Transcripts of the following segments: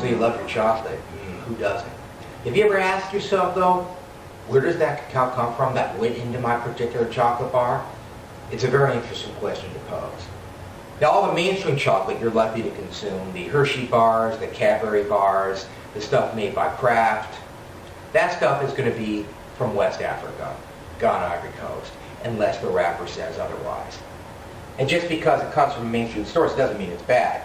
So you love your chocolate. Who doesn't? Have you ever asked yourself, though, where does that cacao come from that went into my particular chocolate bar? It's a very interesting question to pose. Now, all the mainstream chocolate you're likely to consume, the Hershey bars, the Cadbury bars, the stuff made by Kraft, that stuff is going to be from West Africa, Ghana, Ivory Coast, unless the wrapper says otherwise. And just because it comes from mainstream stores doesn't mean it's bad.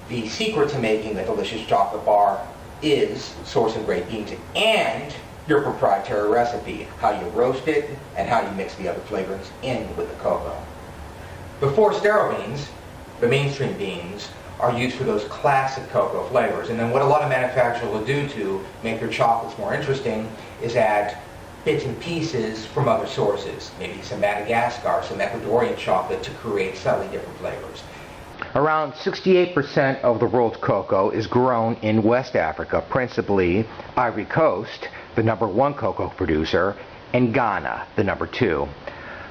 The secret to making a delicious chocolate bar is sourcing great beans and your proprietary recipe, how you roast it and how you mix the other flavorings in with the cocoa. Before sterile beans, the mainstream beans are used for those classic cocoa flavors. And then what a lot of manufacturers will do to make their chocolates more interesting is add bits and pieces from other sources, maybe some Madagascar, some Ecuadorian chocolate to create slightly different flavors. Around 68% of the world's cocoa is grown in West Africa, principally Ivory Coast, the #1 cocoa producer, and Ghana, the #2.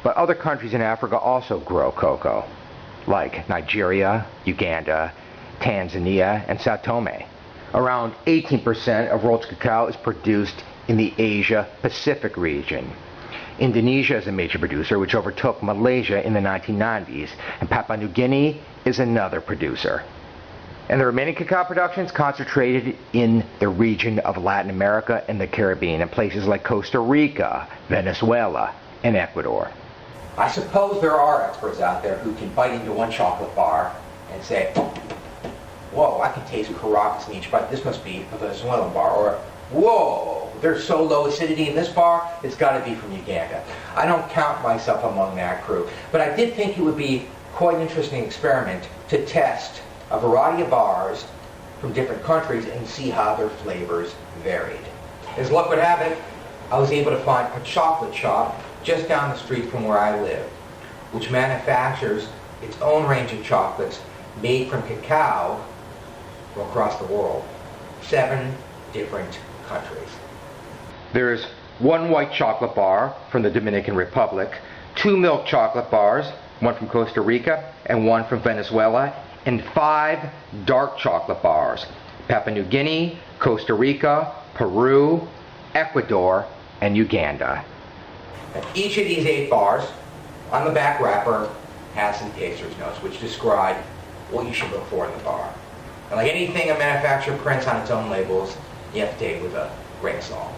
But other countries in Africa also grow cocoa, like Nigeria, Uganda, Tanzania, and Sao Tome. Around 18% of world's cacao is produced in the Asia-Pacific region. Indonesia is a major producer, which overtook Malaysia in the 1990s, and Papua New Guinea is another producer. And the remaining cacao production is concentrated in the region of Latin America and the Caribbean, in places like Costa Rica, Venezuela, and Ecuador. I suppose there are experts out there who can bite into one chocolate bar and say, whoa, I can taste Caracas in each bite. This must be a Venezuelan bar. Or, whoa, there's so low acidity in this bar, it's got to be from Uganda. I don't count myself among that crew. But I did think it would be quite an interesting experiment to test a variety of bars from different countries and see how their flavors varied. As luck would have it, I was able to find a chocolate shop just down the street from where I live, which manufactures its own range of chocolates made from cacao from across the world. 7 different countries. There's 1 white chocolate bar from the Dominican Republic, 2 milk chocolate bars, 1 from Costa Rica and 1 from Venezuela, and 5 dark chocolate bars, Papua New Guinea, Costa Rica, Peru, Ecuador, and Uganda. And each of these 8 bars on the back wrapper has some taster's notes which describe what you should look for in the bar. And like anything a manufacturer prints on its own labels, you have to take it with a grain of salt.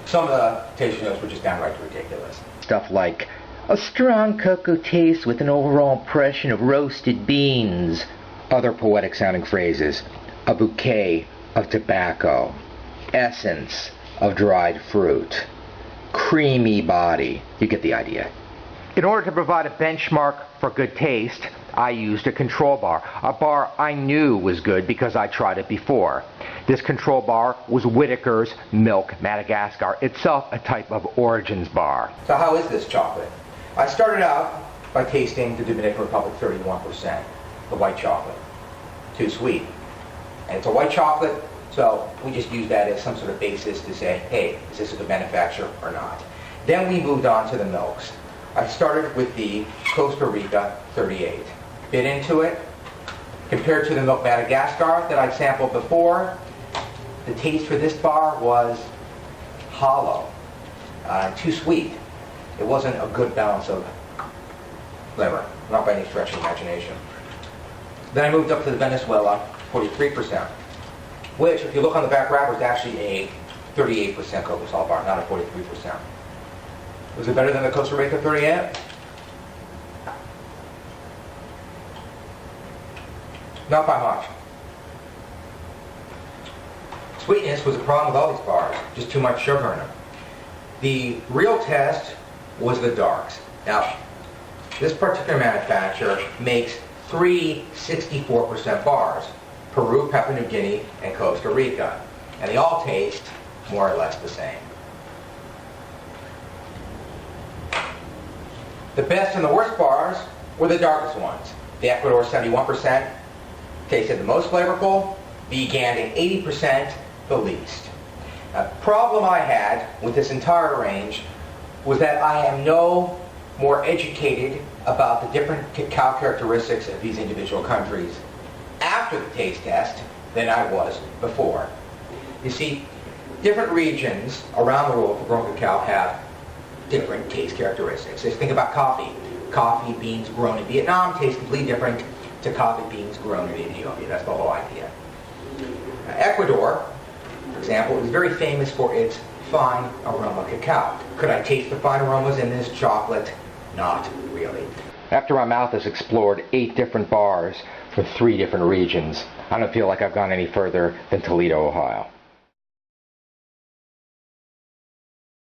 Some of the taster's notes were just downright ridiculous. Stuff like, a strong cocoa taste with an overall impression of roasted beans. Other poetic sounding phrases, a bouquet of tobacco, essence of dried fruit, creamy body. You get the idea. In order to provide a benchmark for good taste, I used a control bar. A bar I knew was good because I tried it before. This control bar was Whitaker's Milk Madagascar, itself a type of Origins bar. So how is this chocolate? I started out by tasting the Dominican Republic 31%, the white chocolate. Too sweet. And it's a white chocolate, so we just use that as some sort of basis to say, hey, is this a good manufacturer or not? Then we moved on to the milks. I started with the Costa Rica 38. Bit into it. Compared to the Milk Madagascar that I'd sampled before, the taste for this bar was hollow, too sweet. It wasn't a good balance of flavor, not by any stretch of the imagination. Then I moved up to the Venezuela 43%, which, if you look on the back wrapper, is actually a 38% cocoa salt bar, not a 43%. Was it better than the Costa Rica 38? Not by much. Sweetness was a problem with all these bars, just too much sugar in them. The real test was the darks. Now, this particular manufacturer makes 3 64% bars, Peru, Papua New Guinea, and Costa Rica, and they all taste more or less the same. The best and the worst bars were the darkest ones. The Ecuador 71% tasted the most flavorful, the Uganda 80% the least. Now, the problem I had with this entire range was that I am no more educated about the different cacao characteristics of these individual countries after the taste test than I was before. You see, different regions around the world for growing cacao have different taste characteristics. Just think about coffee. Coffee beans grown in Vietnam taste completely different to coffee beans grown in Ethiopia. That's the whole idea. Ecuador, for example, is very famous for its fine aroma cacao. Could I taste the fine aromas in this chocolate? Not really. After my mouth has explored 8 different bars from 3 different regions, I don't feel like I've gone any further than Toledo, Ohio.